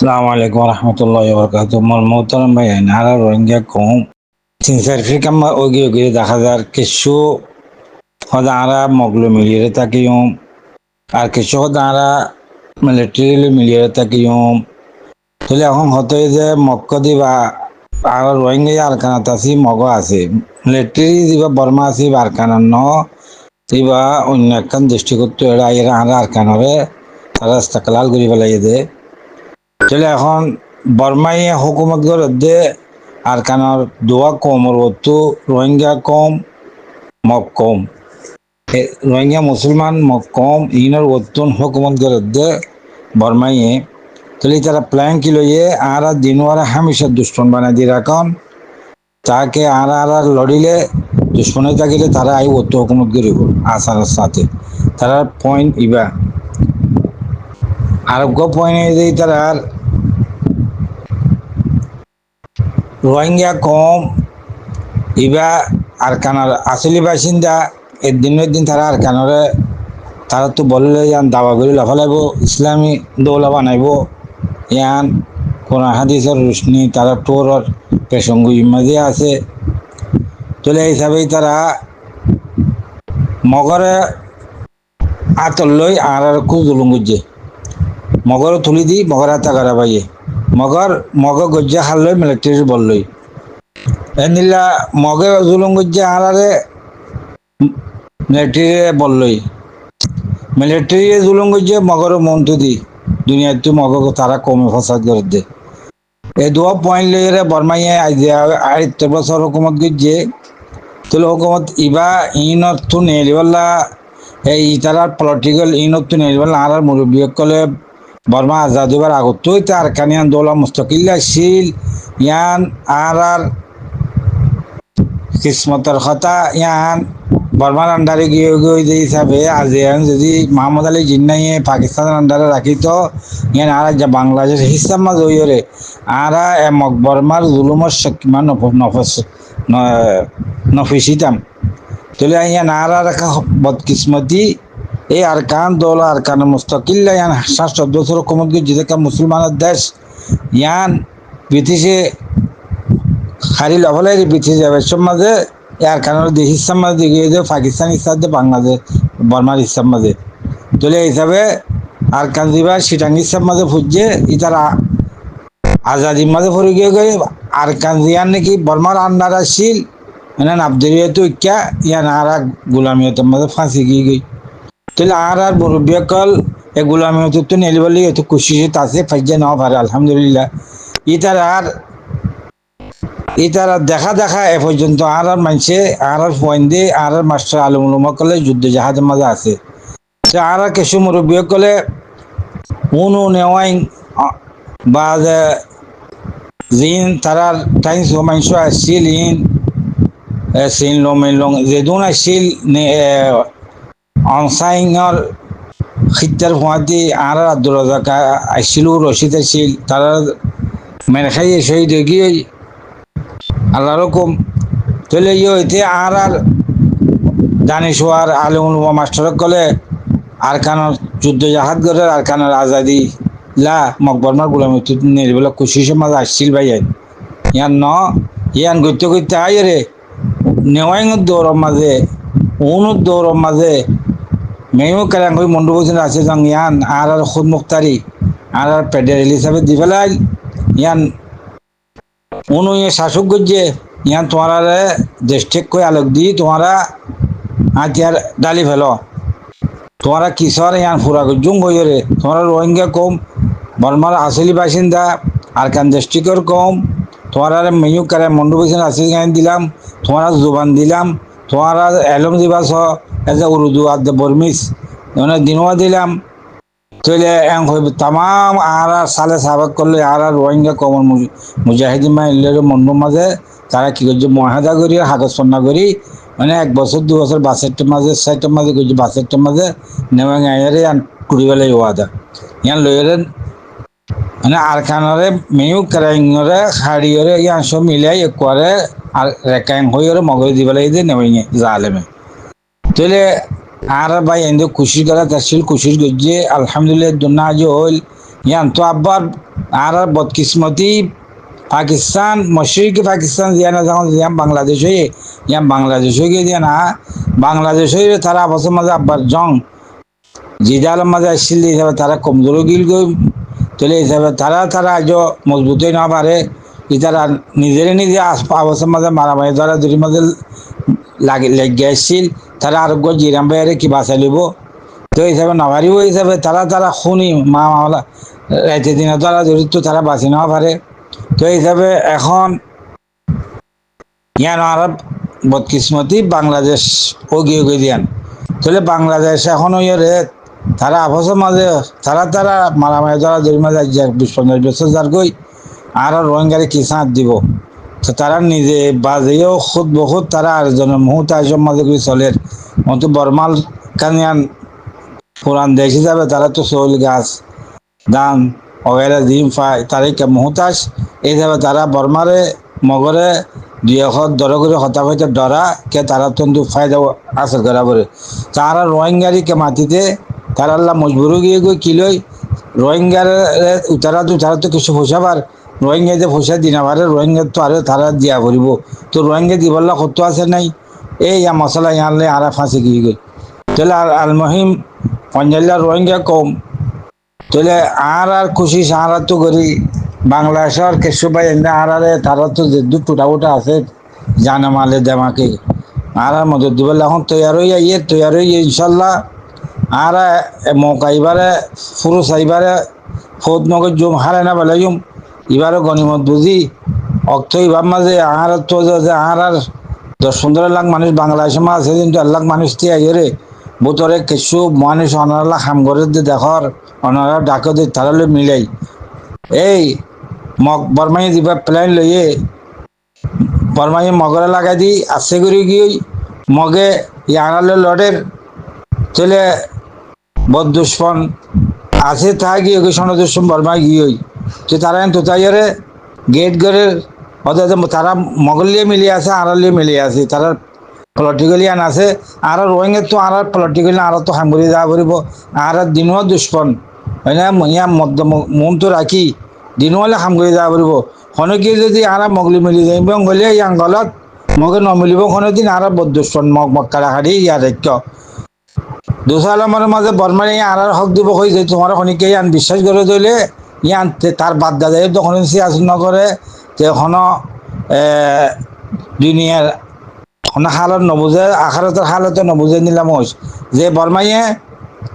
আসসালামু আলাইকুম রহমতুল্লাহি ওয়া বারাকাতুহু। মোর মোহতারাম ভাই নারা রোহিঙ্গা কম তিন চার ফির ওগি ওগি দেখা যার কিছু হদা আরা মগলো মিলিয়ে তাকিয়ম আর কিছু হদা আরা মিলিটারি মিলিয়ে তাকিয়ম তাহলে এখন হতে যে মক্ক দিবা আর রোহিঙ্গা আরকানাত আছি মগ আছে মিলিটারি দিবা বর্মা আছি আরকানার ন দিবা অন্য একখান দৃষ্টিকোণ এরা এরা আরা আরকানরে তারা ইস্তেকলাল করি পেলাই দে চলে এখন বর্মাই হুকুমত গড়ে আর কানার দোয়া কম রতো রোহিঙ্গা কম মগ কম রোহিঙ্গা মুসলমান মগ কম ইনার অতুন হুকুমত গড়ে বর্মাইয়ে তাহলে তারা প্ল্যান কি লইয়ে আর দিনওয়ারা হামেশা দুশ্মন বানাই দিয়ে রাখন তাকে আর লড়িলে দুশ্মনে থাকিলে তারা আই অত হুকুমত করিব আসার সাথে তারা পয়েন্ট ইবা আর পয়েন্ট তারা রোহিঙ্গা কম ইবা আরকানার আসলি বাসিন্দা এর দিনের দিন তারা আরকানরে তারা তো বললে ইয়ান দাবা করে লাফালাইব ইসলামী দৌলা বানাইব ইয়ান কোন হাদিসের রুশনি তারা টোরর পেশঙ্গ ইমাজি আছে তোলে হিসাবেই তারা মগরে আতর লই আর খুব জুলুম গুজে মগর তুলি দি মগর হাতা করা পাইয়ে মগ গজ্জা খাল লই মিলিটারি বল লই এনিলা মগে জুলুম গজ্জা আরারে মিলিটারি বললই মিলিটারি জুলুম গজ্জে মগর মন্ত্র দি দুনিয়াতে মগ তারা কমে ফসাদ করে দে এই দোয়া পয়েন্ট লইরে বর্মাইয়ে আড়াইতে বছর হুকুমত গজ্জে তুলে হুকুমত ইবা ইনত তো নেলিবাল্লা এই তারা পলিটিক্যাল ইনত তো নেলিবাল্লা আর মুরব্বী কলে বর্মা আজাদ হবার আগত তার কানিয়ান দৌলা মুস্তকিল্লা ছিল ইয়ান আর কিসমতের কথা ইয়ান বর্মার আন্ডারে গিয়ে গিয়ে হিসাবে আজ যদি মোহাম্মদ আলী জিন্নাইয়ে পাকিস্তানের আন্ডারে রাখিত ইয়ান আর যা বাংলাদেশ হিসাব মাঝ হইরে আর বর্মার জুলুমর সকিমা নফিসিতাম তাহলে ইয়ান আর রাখা বদকিসমতি এই আরকান দৌলা আরকান মুস্তকিল্লা ইয়ান 14 বছর হুকুমত যেটা মুসলমানের দেশ ইয়ান ব্রিটিশে খালি লফলাই ব্রিটিশ যাবে সব মাঝে আরকানের দেশ হিসাব মাঝে দিকে পাকিস্তান হিসাব দিয়ে বাংলাদেশ বর্মার হিসাব মাঝে তাহলে হিসাবে আরকান দিবা সিটাং হিসাব মাঝে ফুটছে ইতারা আজাদির মাঝে পড়ে গিয়ে আরকান দিয়ান নাকি বর্মার আন্ডার আসছিল মানে আবদুরিয়ত ইক্যা ইয়ান আর গোলামিয়তের মাঝে ফাঁসি গিয়ে গই তাহলে আর মুরব্বিয়কল এ গোলামিয়ত তো নেলিবলি এত কোশিশে আছে ফাইজা নাও পারে আলহামদুলিল্লাহ ইতারা দেখা দেখা এ পর্যন্ত আর মানছে আর পয়েন্ট দিয়ে আর মাস্টার আলমুলমকলে যুদ্ধ জাহাজের মাঝে আছে আর কিছু মুরব্বিয়কলে উনু নেওয়াই বা জিন তারার টাইম মাংস আসছিল ইন সিন লং যেদুন আসছিল অনসাইংর খিত্তার ফুয়াতি আর আব্দুল রাজাক আসছিল রশিদ আসছিল তারা মেরে খাইয়ে শহীদ গিয়ে আল্লাহ রকম চলে হইতে আর দানিশওয়ার আলমুল মাস্টার কলে আরকানের যুদ্ধ জাহাজ করে আরকানের আজাদি লা মকবরমার গোলামি নির্বেলা কুশিসের মাঝে আসছিল ভাই ইয়ান ইয়ান গইতে গইতে আয় রে নেওয়াইঙের দৌড়ের মাঝে উনুর দৌড়ের মাঝে মেয়েও কেরাং হয়ে মন্ডু বসে আছে যাং ইয়ান আর খুদ মুক্তারি আর ফেডারেল হিসাবে দি ফেলাই ইয়ান উনু শাসক গজ্জে ইয়ান তোমার দেশটেক কই আলোক দি তোমারা হাতিয়ার ডালি ফেলো তোমারা কিশোর ইয়ান ফুরা গজ্জুং হইরে তোমরা রোহিঙ্গা কম বর্মার আসলি বাসিন্দা আরকান ডিস্ট্রিক্টর কম তোমার মেয়ু করে মন্ডু বসে আসি দিলাম তোমার জোবান দিলাম তোমার এলম দিবাস এজ এ উর্দু আর বর্মিস মানে দিনওয়া দিলাম তৈলে এং হইব তাম আর সালে সাবাক করলে আর রোহিঙ্গা কমন মুজাহিদিন মাইলের মন্ডুর মাঝে তারা কি করছে মহাদা করি হাগজ সন্না করি মানে 1 বছর 2 বছর বাসেরটার মাঝে সাইটের মাঝে করছে বাসেরটার মাঝে নেওয়া আইয়ারে কুড়ি বেলায় ওয়াদা ইয়ান লইরে মানে আরকানরে মেয়ু কারাইংরে হাড়িয়রে ইয়ান সব মিলাই একবারে আর রেকাইং হইরে মগজ দিবেলাই দিয়ে নেওয়াইঙে জালেমে তৈলে আর ভাই এনে খুশি করা তাছিল খুশির গজ্জে আলহামদুলিল্লাহ দুনা আজ হইল ইয়ান তো আব্বার আর বদকিসমতি পাকিস্তান মশরিকি পাকিস্তান দিয়া না যখন দিয়া বাংলাদেশ হয়ে ইয়া বাংলাদেশ হয়ে গিয়ে দিয়া না বাংলাদেশ হয়ে তারা অবশ্য মাঝে আব্বার জং জিদাল মাঝে আসছিল হিসাবে তারা কমজোরও গিল গই তাহলে হিসাবে তারা আজ মজবুত না পারে তারা নিজেরে নিজে অবস্থার মাঝে মারামারি ধরা দুটি মাঝে লেগে আসছিল তারা আরোগ্য জিরাম বাইরে কি বাঁচাই লিব তো হিসাবে নামারিও হিসাবে তারা শুনি মা মামলা রাইতে দিনে তারা জড়িত তারা বাঁচি নেওয়া পারে তো হিসাবে এখন ইয়ান আরব বদকিসমতি বাংলাদেশ ওগিয়ে গিয়ে দিয়ান তাহলে বাংলাদেশ এখন ইয়ে তারা অবশ্য মাঝে তারা মারামারি ধরা দুটি মাঝে 20-25 বছর যার গই আর রোহিঙ্গারে কি সাঁত দিব তো তারা নিজে বাজেও খুদ বহুত তারা আরেকজনের মুহূর্ত আইসব মাঝে করে চলের মতো বরমাল কানিয়ান পুরান দেশ হিসাবে তারা তো চৌল গাছ ধান অগেরা ডিম পায় তারাই কে মুহতাজ এই হিসাবে তারা বর্মারে মগরে 200 করে হতা হইতে ডরা কে তারা তন্দু ফায়দা আসর করা পরে তারা রোহিঙ্গারি কে মাটিতে তারা আল্লাহ মজবুরও গিয়ে গিয়ে কিলই রোহিঙ্গার তারা তো কিছু পোষাবার রোহিঙ্গা যে পয়সা দিনা পারে রোহিঙ্গা তো আরে তারা দিয়া করিব তো রোহিঙ্গা দিবল্লা কত আছে নাই এই মশলা ইয়ানলে আরা ফাঁসি গিয়ে গই তাহলে আল মহিম পঞ্জাল্লা রোহিঙ্গা কম তাহলে আর খুশি সাহারা তো করি বাংলাদেশের কেশু ভাই এনে আরে তারা তো যে দু টুটা আছে জানে মালে দেমাকে আর মদত দিবল্লা এখন তৈয়ার হইয়া ইনশাল্লাহ আর মৌকা এবারে পুরুষ এবারে ফৌদ নগর জুম হারে না বলে জুম এবারে গণিমত বুঝি অর্থ এবার মাঝে আর তো আর 10-15 লাখ মানুষ বাংলাদেশের মা আছে কিন্তু 1 লাখ মানুষ দিয়ে আইরে বোতরে কিছু মানুষ অনারা হাম করে দেখর অনারা ডাকে দিয়ে তারা মিলাই এই মগ বর্মাই দিবা প্ল্যান লইয়ে বর্মাই মগরে লাগাই দি আছে করে গিয়ে মগে ইয়ানালে লড়ের চলে বদ দুশ্মন আছে তা গিয়ে সন দুশ্মন বর্মাই গিয়ে তো তারা তো তাইরে গেট গড়ের অর্থাৎ তারা মগলিয়ে মিলিয়ে আছে আড়ালিয়ে মিলিয়ে আছে তারা পলিটিক্যালিয়ান আছে আর রোহিঙ্গা তো আর পলিটিক্যালি আর তো হামগুড়ি যাওয়া করিব আর দিনও দুষ্পন হয় না ইয়া মন তো রাখি দিনও হলে হামগুড়ি যাওয়া করিব খনকি যদি আর মগলি মিলি যাইব গলে ইয়াং গলত মগে নমিলিব কোনোদিন আর বদুষ্পন মক্কা হারি ইয়ার ঐক্য দুসালামের মাঝে বর্মারে আর হক দিব হয়ে যায় তোমার খনিকে ইয়ান বিশ্বাস করে দিলে ইয়ান তার বাদ দাদাই তখন সিয়াসন নকরে এখনো দুনিয়ার হালত নবুঝে আখারতের হালতে নবুঝে নিলাম যে বর্মাইয়ে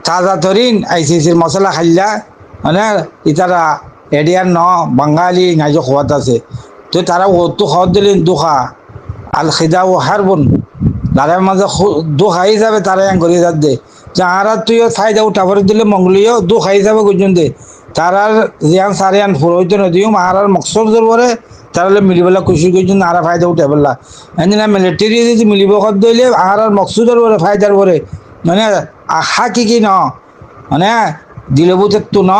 তাজা তরিন আইসিসির মশলা খাইলা মানে ইতারা এডিয়ার ন বাঙালি নাইজ খোয়াত আছে তো তারা তো খাওয়াত দিলেন দুখা আল খিদা ও হারবন তারা মাঝে দুখা হিসাবে তারা করিয়ে যাত দে যে আর তুই ফায়দা উঠাবার দিলে মঙ্গলীয় দুখা হিসাবে গুজন দে তারার জিয়ান সারিয়ান ফুরইতে নদীও আর মকসদ জরবরে তাহলে মিলিবেলা খুশি করছেন আর ফায়দা উঠে পেলা এদিন মিলিটারি যদি মিলিব কত দিলে আর মকসুদের বলে ফায়দার বলে মানে আশা কি ন মানে দিলে বুঝে তো ন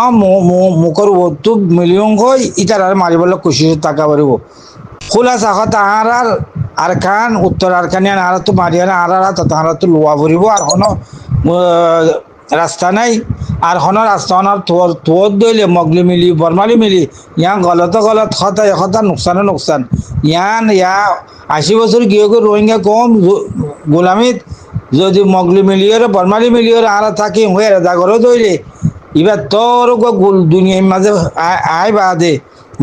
মুখর তো মিলিয়ন কই ইটার আর মারিবেলা খুশি টাকা বাড়িব খোলা চাকত আর খান উত্তর আর খানিয়ান আর তো মারিয়ানা আর তাহারা তো লোয়া ভরিব আর কোনো রাস্তা নাই আর হন রাস্তা হনার তোর দইলে মগলি মিলি বর্মালি মিলি ইয়ান গলত খতা এখতা নোকসান ইয়ান 80 বছর গিয়ে রোহিঙ্গা কম গোলামিত যদি মগলি মিলিয়ে বর্মালি মিলিয়ে আর থাকি হয়ে জাগরও দইলে এবার তোর দুনিয়ার মাঝে আয় বাদে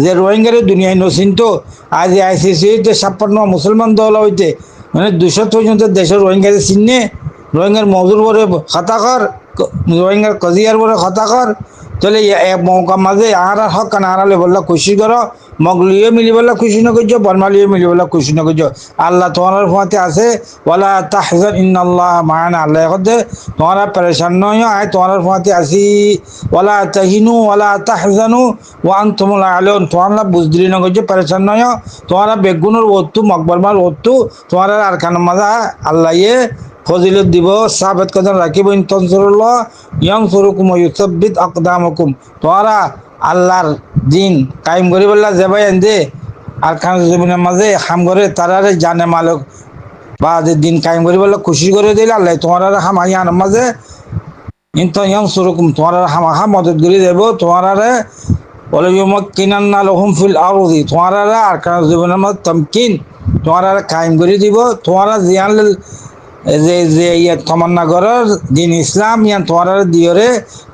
যে রোহিঙ্গারে দুনিয়ায় নচিন্ত আজ ICC-তে 56 মুসলমান দল হইতে মানে 200 পর্যন্ত দেশের রোহিঙ্গারে চিনে রোহিঙ্গার মজুর বলে হতাকর রোহিঙ্গার কজিয়ার বলে হতাকর তাহলে মৌকা মাঝে আর হক কান আড়ালে বললা খুশি করো মগলিয়ে মিলি বললা খুশি না করছো বর্মালিয়ে মিলি বললা খুশি না করছো আল্লাহ তোমার ফাতে আছে ওয়ালা তাহজান ইন্নাল্লাহ মা'ানা আল্লাহ কদে তোমরা পরেশান নয় আয় তোমার ফাতে আসি ওয়ালা তাহিনু ওয়ালা তাহজানু ওয়া আনতুমুল আলাউন তোমরা বুঝদিলি না করছো পরেশান নয় তোমরা বেগুনের ওত্তু মকবরমার ওত্তু তোমরা আর খান মাজা আল্লাহ ফজিলত দিব সাবেত কদম রাখিব ইনতনসুরুল্লাহ ইয়ানসুরুকুম ওয়া ইউসাব্বিত আকদামাকুম তোমরা আল্লাহর দিন কায়েম করি বললা যাবাই এন্দে আর খান জমিনের মাঝে হাম করে তারারে জানে মালক বা দিন কায়েম করি বললা খুশি করে দিলে আল্লাহ তোমরা হাম আইয়ান মাঝে ইনতন ইয়ানসুরুকুম তোমরা হাম মদত করে দেব তোমরা বলে ইউমাক্কিনান্না লাহুম ফিল আরদি, তোমারা আরকান জীবনের মধ্যে তামকিন, তোমারা কায়েম করে দিব, তোমারা জিয়ান যে যে ইয়ে তমান্না করার দিন ইসলাম ইয়ান তোমারা দিয়রে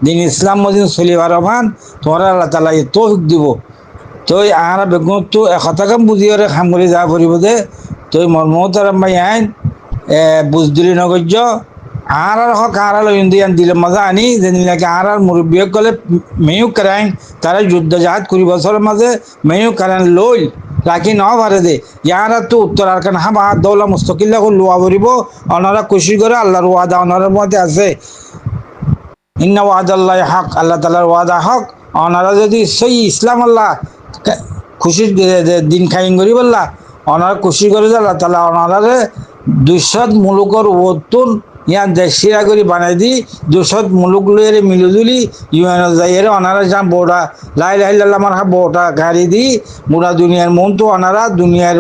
দিন ইসলাম মদিন চলিবার মান তোমারা আল্লাহ তাআলা তৌফিক দিব। তই আর বেগুন তো একথা কাম বুঝিয়রে খাম করে যা করিব দে তই মর্মতার মাই আইন বুঝদিলি নগর্য আর হক আর ইন্ডিয়ান দিলে মজা আনি যে নাকি আর মুরব্বী গলে মেয়ু করাইন তারা যুদ্ধ জাহাজ 20 বছরের মাঝে মেয়ু করান লই রাখি ন পারে দে ইয়ার তো উত্তর আর কান হামা দৌলা মুস্তকিল্লা লোয়া করিব ওনারা খুশি করে আল্লাহর ওয়াদা ওনার মধ্যে আছে ইন্না ওয়াদাল্লাহি হক, আল্লাহ তাআলার ওয়াদা হক। ওনারা যদি সেই ইসলাম আল্লাহ খুশির দিন খাইন করি বললা ওনারা খুশি করে আল্লাহ তাআলা ওনারা 200 মুলুকর ওতুন ইয়ান দেশিয়া করে বানাই দি 200 মুলুক লইরে মিলুজুলি ইউএন যাইরে ওনারা যান বোড়া লা ইলাহা ইল্লাল্লাহ মারহা বোটা গাড়ি দি মুরা দুনিয়ার মন তো ওনারা দুনিয়ার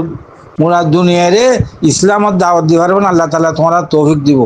মুরা দুনিয়ারে ইসলামের দাওয়াত দিবার আল্লাহ তাআলা তোমারা তৌফিক দিব।